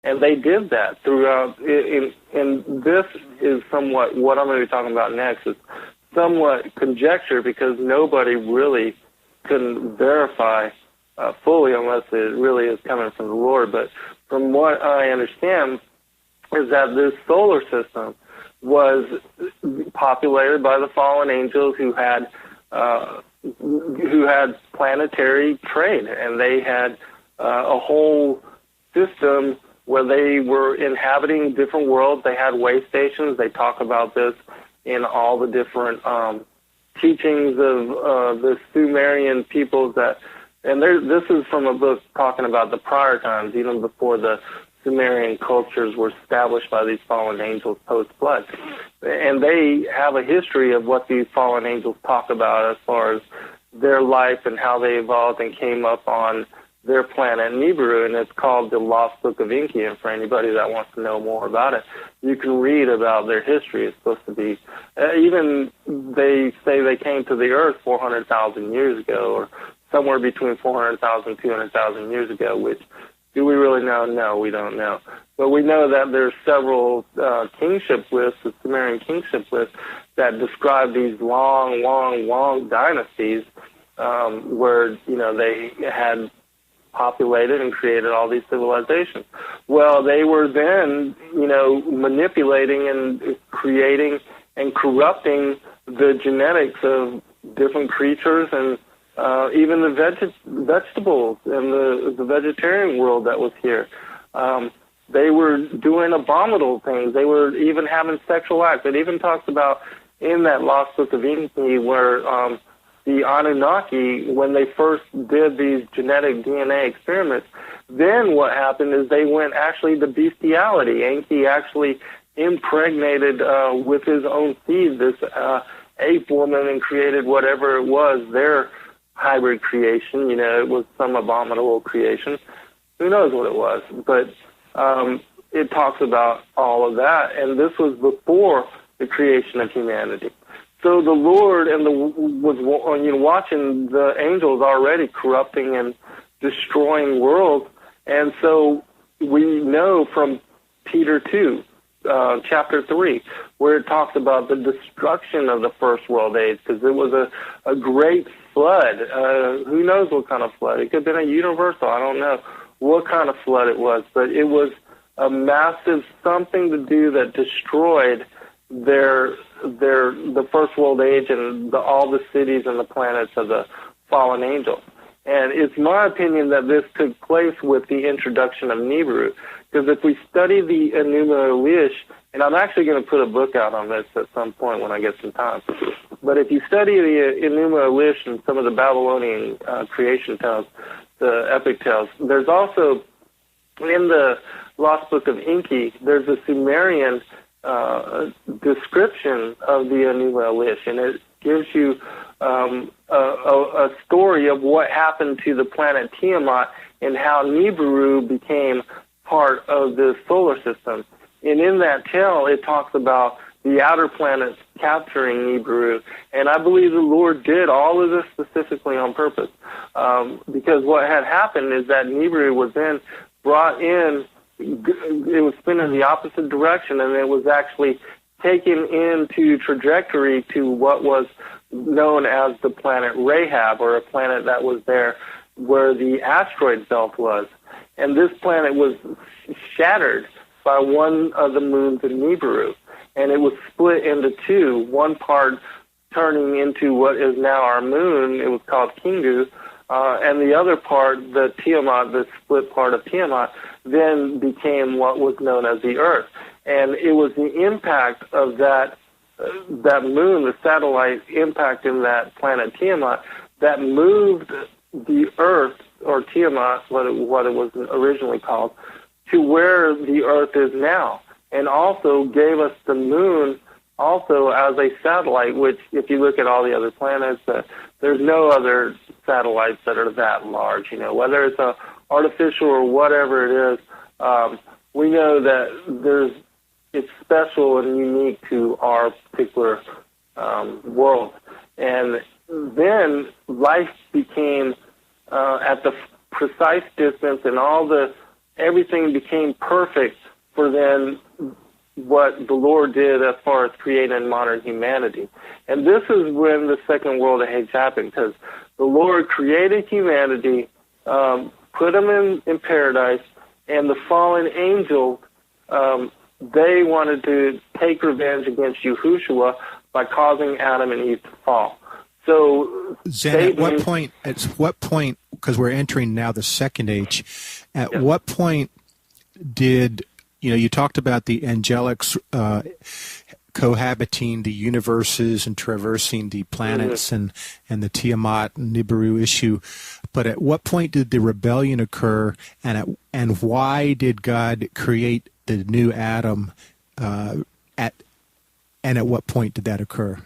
And they did that throughout. And this is somewhat what I'm going to be talking about next is somewhat conjecture, because nobody really can verify fully unless it really is coming from the Lord. But from what I understand is that this solar system was populated by the fallen angels who had planetary trade, and they had a whole system where they were inhabiting different worlds. They had way stations. They talk about this in all the different teachings of the Sumerian peoples this is from a book talking about the prior times, even before the Sumerian cultures were established by these fallen angels post-flood. And they have a history of what these fallen angels talk about as far as their life and how they evolved and came up on their planet Nibiru, and it's called the Lost Book of Enki. And for anybody that wants to know more about it, you can read about their history. It's supposed to be, even they say they came to the Earth 400,000 years ago, or somewhere between 400,000 and 200,000 years ago, which do we really know? No, we don't know. But we know that there's several kingship lists, the Sumerian kingship lists, that describe these long dynasties where, they had populated and created all these civilizations. Well, they were then, manipulating and creating and corrupting the genetics of different creatures and even the vegetables and the vegetarian world that was here. They were doing abominable things. They were even having sexual acts. It even talks about in that Lost Book of Enki where the Anunnaki, when they first did these genetic DNA experiments, then what happened is they went actually to bestiality. Enki actually impregnated with his own seed this ape woman and created whatever it was, their hybrid creation. It was some abominable creation. Who knows what it was? But it talks about all of that, and this was before the creation of humanity. So the Lord was watching the angels already corrupting and destroying worlds, and so we know from Peter 2, chapter 3, where it talks about the destruction of the first world age, because it was a great flood. Who knows what kind of flood? It could have been a universal. I don't know what kind of flood it was, but it was a massive something to do that destroyed the first world age and all the cities and the planets of the fallen angels. And it's my opinion that this took place with the introduction of Nibiru, because if we study the Enuma Elish, and I'm actually going to put a book out on this at some point when I get some time, but if you study the Enuma Elish and some of the Babylonian creation tales, the epic tales, there's also, in the Lost Book of Enki, there's a Sumerian description of the Enuma Elish, and it gives you a story of what happened to the planet Tiamat and how Nibiru became part of the solar system. And in that tale, it talks about the outer planets capturing Nibiru, and I believe the Lord did all of this specifically on purpose, because what had happened is that Nibiru was then brought in. It was spinning the opposite direction, and it was actually taken into trajectory to what was known as the planet Rahab, or a planet that was there where the asteroid belt was. And this planet was shattered by one of the moons of Nibiru, and it was split into two, one part turning into what is now our moon. It was called Kingu, and the other part, the Tiamat, the split part of Tiamat, then became what was known as the Earth. And it was the impact of that moon, the satellite impact in that planet Tiamat, that moved the Earth, or Tiamat, what it was originally called, to where the Earth is now, and also gave us the moon also as a satellite, which, if you look at all the other planets, there's no other satellites that are that large, whether it's a artificial or whatever it is. We know that it's special and unique to our particular world. And then life became at the precise distance, and all the everything became perfect for then what the Lord did as far as creating modern humanity. And this is when the second world age happened, because the Lord created humanity, put them in paradise, and the fallen angels, they wanted to take revenge against Yahushua by causing Adam and Eve to fall. So Zen, at what point, because we're entering now the second age, at what point did, you talked about the angelics cohabiting the universes and traversing the planets and the Tiamat and Nibiru issue, but at what point did the rebellion occur, and why did God create the new Adam, and at what point did that occur?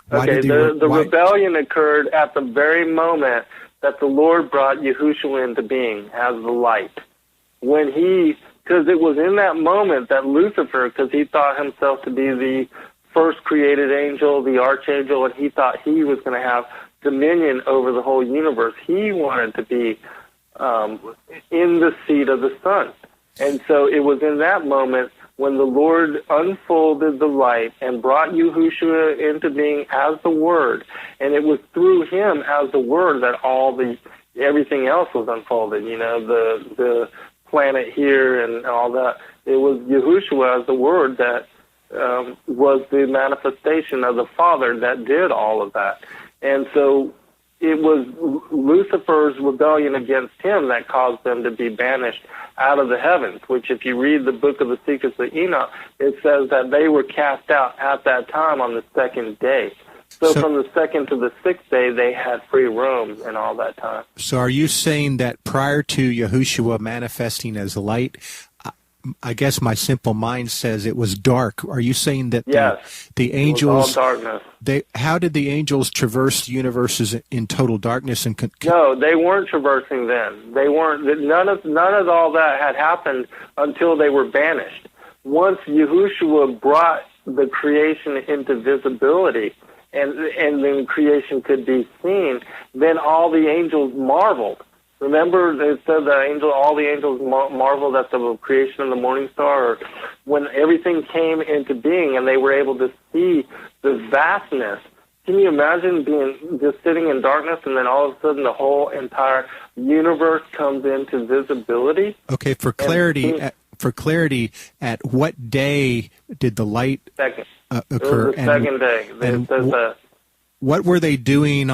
The rebellion occurred at the very moment that the Lord brought Yahushua into being as the light. Because it was in that moment that Lucifer, because he thought himself to be the first created angel, the archangel, and he thought he was going to have dominion over the whole universe. He wanted to be in the seat of the sun. And so it was in that moment when the Lord unfolded the light and brought Yahushua into being as the Word, and it was through him as the Word that everything else was unfolded. The planet here and all that. It was Yahushua as the Word that was the manifestation of the Father that did all of that. And so it was Lucifer's rebellion against him that caused them to be banished out of the heavens, which if you read the book of the Secrets of Enoch, it says that they were cast out at that time on the second day. So from the second to the sixth day, they had free roam and all that time. So are you saying that prior to Yahushua manifesting as light, I guess my simple mind says it was dark. Are you saying that the angels, it was all darkness. How did the angels traverse universes in total darkness? No, they weren't traversing then. They weren't. None of all that had happened until they were banished. Once Yahushua brought the creation into visibility, and then creation could be seen, then all the angels marveled. Remember, it said all the angels marveled at the creation of the morning star, or when everything came into being and they were able to see the vastness. Can you imagine just sitting in darkness and then all of a sudden the whole entire universe comes into visibility? Okay, for clarity, at what day did the light occur? It was the second day. It says that. What were they doing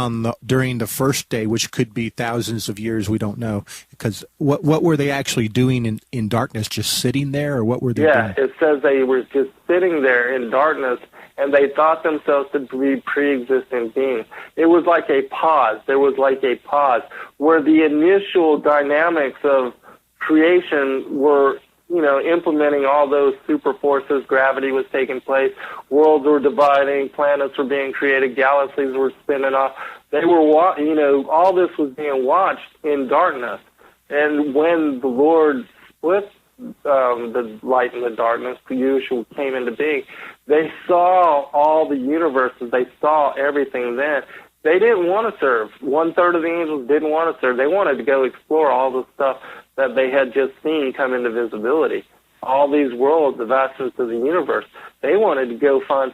during the first day, which could be thousands of years? We don't know. Because what were they actually doing in darkness? Just sitting there, or what were they doing? Yeah, it says they were just sitting there in darkness, and they thought themselves to be pre-existing beings. It was like a pause. There was like a pause where the initial dynamics of creation were implementing all those super forces. Gravity was taking place. Worlds were dividing. Planets were being created. Galaxies were spinning off. They were, all this was being watched in darkness. And when the Lord split the light and the darkness, Yahushua came into being, they saw all the universes. They saw everything then. They didn't want to serve. 1/3 of the angels didn't want to serve. They wanted to go explore all the stuff that they had just seen come into visibility. All these worlds, the vastness of the universe. They wanted to go find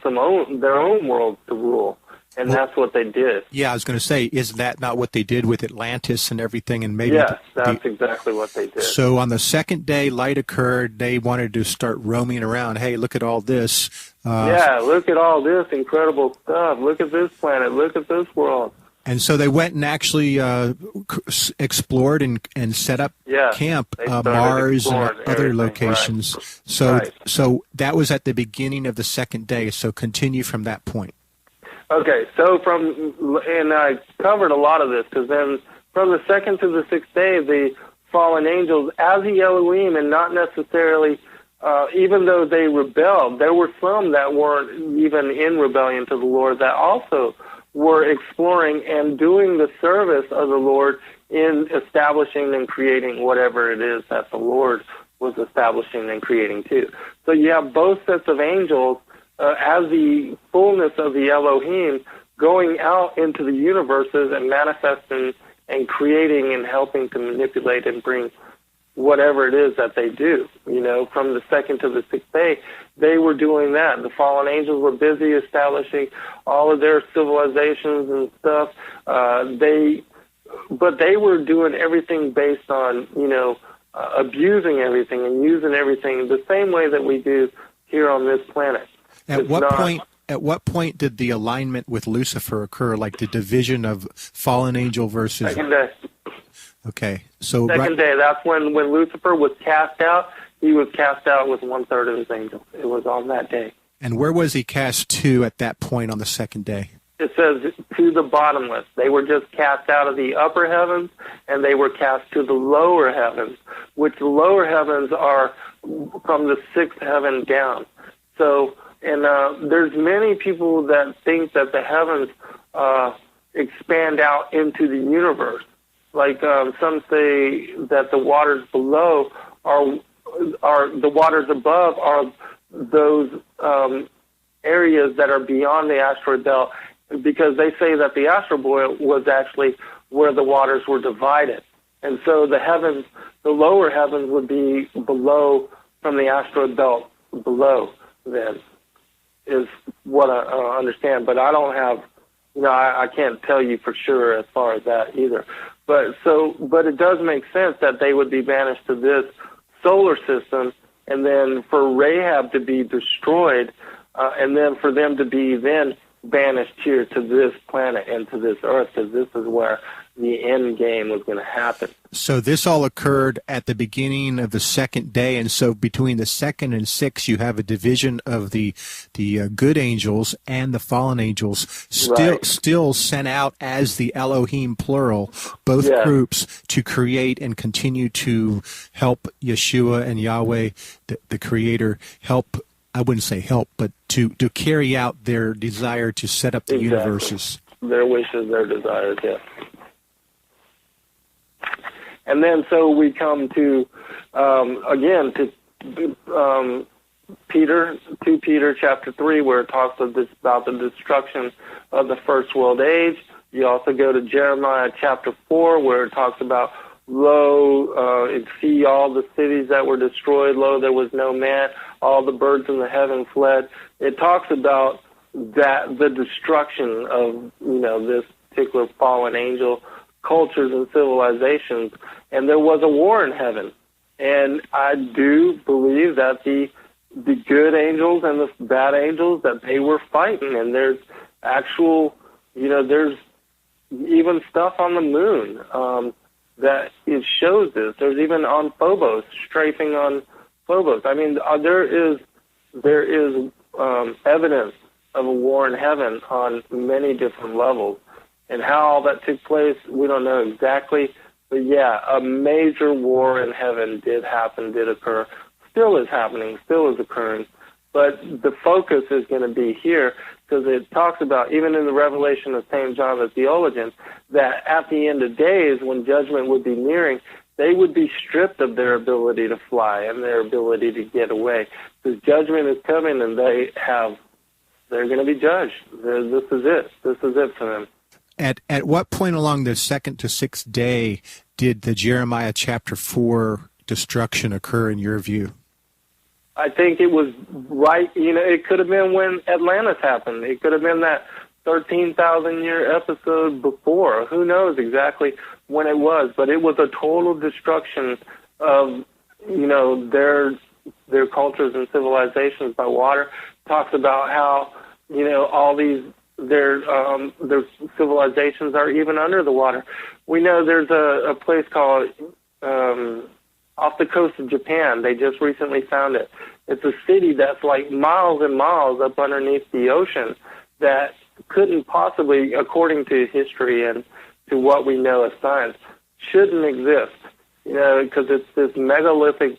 their own worlds to rule. And that's what they did. Yeah, I was going to say, is that not what they did with Atlantis and everything? And maybe yes, that's exactly what they did. So on the second day, light occurred. They wanted to start roaming around. Hey, look at all this. Look at all this incredible stuff. Look at this planet. Look at this world. And so they went and actually explored and set up camp, Mars and other locations. Right. So that was at the beginning of the second day. So continue from that point. Okay, so and I covered a lot of this, because then from the second to the sixth day, the fallen angels, as the Elohim, and not necessarily, even though they rebelled, there were some that weren't even in rebellion to the Lord that also were exploring and doing the service of the Lord in establishing and creating whatever it is that the Lord was establishing and creating too. So you have both sets of angels as the fullness of the Elohim going out into the universes and manifesting and creating and helping to manipulate and bring whatever it is that they do. From the second to the sixth day, they were doing that. The fallen angels were busy establishing all of their civilizations and stuff. But they were doing everything based on, abusing everything and using everything the same way that we do here on this planet. At what point did the alignment with Lucifer occur, like the division of fallen angel versus... Second day. Okay. So Second day, that's when Lucifer was cast out. He was cast out with 1/3 of his angels. It was on that day. And where was he cast to at that point on the second day? It says to the bottomless. They were just cast out of the upper heavens, and they were cast to the lower heavens, which the lower heavens are from the sixth heaven down. So, and there's many people that think that the heavens expand out into the universe. Like some say that the waters below are the waters above are those areas that are beyond the asteroid belt, because they say that the asteroid belt was actually where the waters were divided. And so the heavens, the lower heavens would be below, from the asteroid belt below then, is what I understand. But I don't have, I can't tell you for sure as far as that either. But it does make sense that they would be banished to this solar system, and then for Rahab to be destroyed, and then for them to be then banished here to this planet and to this earth, because this is where the end game was going to happen. So this all occurred at the beginning of the second day, and so between the second and sixth, you have a division of the good angels and the fallen angels, still sent out as the Elohim plural, both groups, to create and continue to help Yeshua and Yahweh, the Creator, help. I wouldn't say help, but to carry out their desire to set up the universes. Their wishes, their desires, yes. And then so we come to, again, to Peter chapter 3, where it talks about the destruction of the first world age. You also go to Jeremiah chapter 4, where it talks about, lo, see all the cities that were destroyed, lo, there was no man, all the birds in the heaven fled. It talks about that, the destruction of, this particular fallen angel cultures and civilizations, and there was a war in heaven. And I do believe that the good angels and the bad angels, that they were fighting, and there's actual, there's even stuff on the moon that it shows this. There's even on Phobos, strafing on Phobos. I mean, there is evidence of a war in heaven on many different levels. And how all that took place, we don't know exactly. But yeah, a major war in heaven did occur, still is happening, still is occurring. But the focus is going to be here, because it talks about, even in the revelation of St. John the Theologian, that at the end of days, when judgment would be nearing, they would be stripped of their ability to fly and their ability to get away. Because judgment is coming, and they're going to be judged. This is it. This is it for them. At what point along the second to sixth day did the Jeremiah chapter 4 destruction occur in your view? I think it was right, it could have been when Atlantis happened. It could have been that 13,000-year episode before. Who knows exactly when it was, but it was a total destruction of, their cultures and civilizations by water. Talks about how, all these, their civilizations are even under the water. We know there's a place called, off the coast of Japan. They just recently found it. It's a city that's like miles and miles up underneath the ocean that couldn't possibly, according to history and to what we know as science, shouldn't exist, because it's this megalithic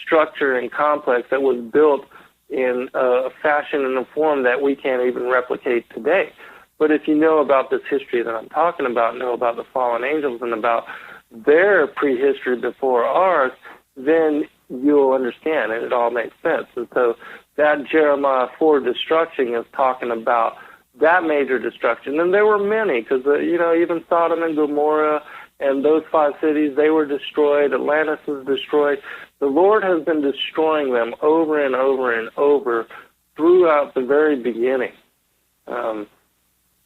structure and complex that was built in a fashion and a form that we can't even replicate today. But if you know about this history that I'm talking about, know about the fallen angels and about their prehistory before ours, then you'll understand, and it all makes sense. And so that Jeremiah 4 destruction is talking about that major destruction. And there were many, because, even Sodom and Gomorrah And those 5 cities, they were destroyed. Atlantis was destroyed. The Lord has been destroying them over and over and over throughout the very beginning,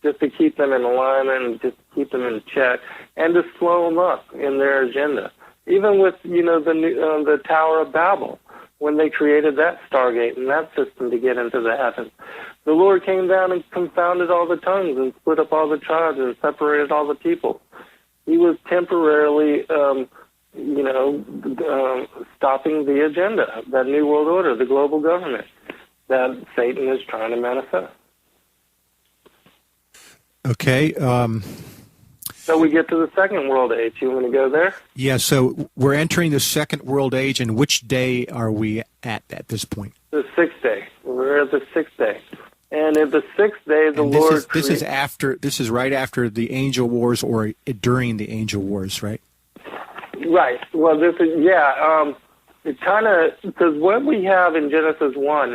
just to keep them in alignment and just to keep them in check and to slow them up in their agenda. Even with, the Tower of Babel, when they created that Stargate and that system to get into the heavens, the Lord came down and confounded all the tongues and split up all the tribes and separated all the people. He was temporarily, stopping the agenda, that New World Order, the global government that Satan is trying to manifest. Okay. So we get to the second world age. You want to go there? Yeah, so we're entering the second world age, and which day are we at this point? The 6th day. We're at the 6th day. And in the 6th day, the Lord... This is right after the angel wars or during the angel wars, right? Right. Well, this is, it kind of, because what we have in Genesis 1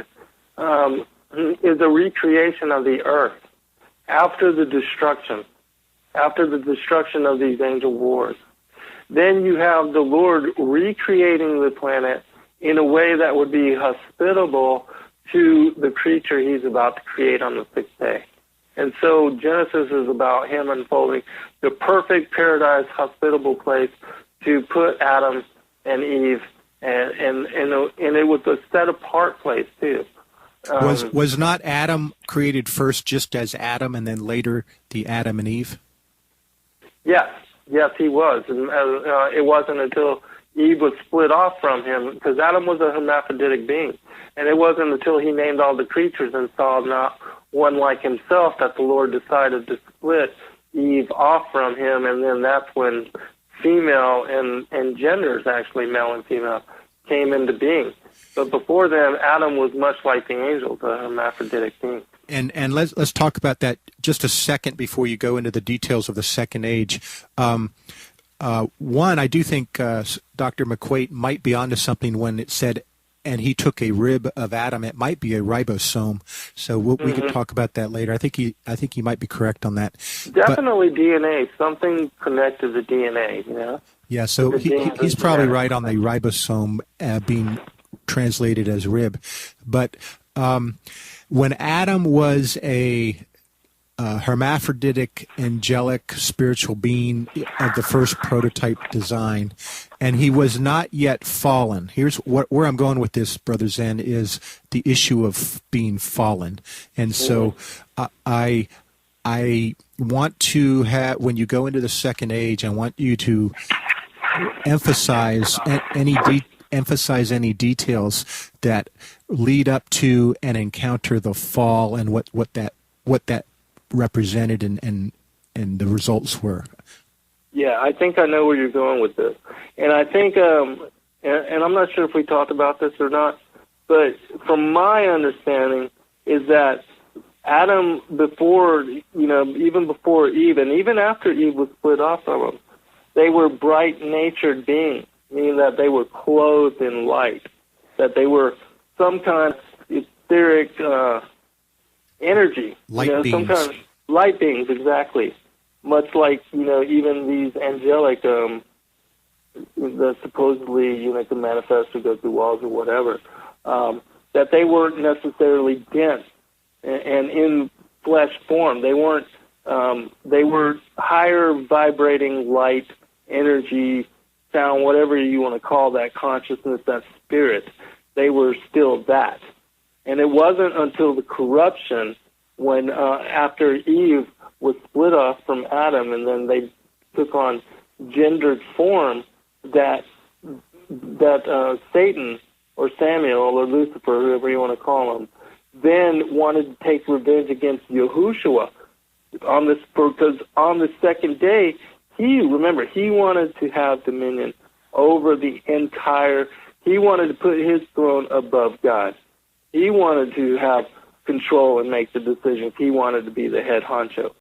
is a recreation of the earth after the destruction of these angel wars. Then you have the Lord recreating the planet in a way that would be hospitable to the creature he's about to create on the 6th day. And so Genesis is about him unfolding the perfect paradise, hospitable place to put Adam and Eve, and it was a set-apart place, too. Was not Adam created first just as Adam and then later the Adam and Eve? Yes, he was. And it wasn't until Eve was split off from him, because Adam was a hermaphroditic being, and it wasn't until he named all the creatures and saw not one like himself that the Lord decided to split Eve off from him, and then that's when female and genders, actually male and female, came into being. But before then, Adam was much like the angels, a hermaphroditic being. And let's talk about that just a second before you go into the details of the second age. One, I do think Dr. McQuaid might be onto something when it said, and he took a rib of Adam. It might be a ribosome, so we can talk about that later. I think he might be correct on that. Definitely, but, DNA, something connected to DNA. Yeah, so he's probably right on the ribosome being translated as rib, but when Adam was a hermaphroditic, angelic, spiritual being of the first prototype design, and he was not yet fallen. Here's where I'm going with this, Brother Zen, is the issue of being fallen. And so I want to have, when you go into the second age, I want you to emphasize any details that lead up to and encounter the fall and what that represented and the results were. Yeah, I think I know where you're going with this. And I think, and I'm not sure if we talked about this or not, but from my understanding is that Adam, before, even before Eve, and even after Eve was split off from him, they were bright-natured beings, meaning that they were clothed in light, that they were some kind of etheric energy. Light beings. Some kind of light beings, exactly. Much like, even these angelic, that supposedly, can manifest or go through walls or whatever, that they weren't necessarily dense and in flesh form. They weren't, they were higher vibrating light, energy, sound, whatever you want to call that consciousness, that spirit. They were still that. And it wasn't until the corruption when, after Eve was split off from Adam and then they took on gendered form, that Satan or Samuel or Lucifer, whoever you want to call him, then wanted to take revenge against Yahushua because on the second day, he wanted to have dominion over the entire, he wanted to put his throne above God. He wanted to have control and make the decisions. He wanted to be the head honcho.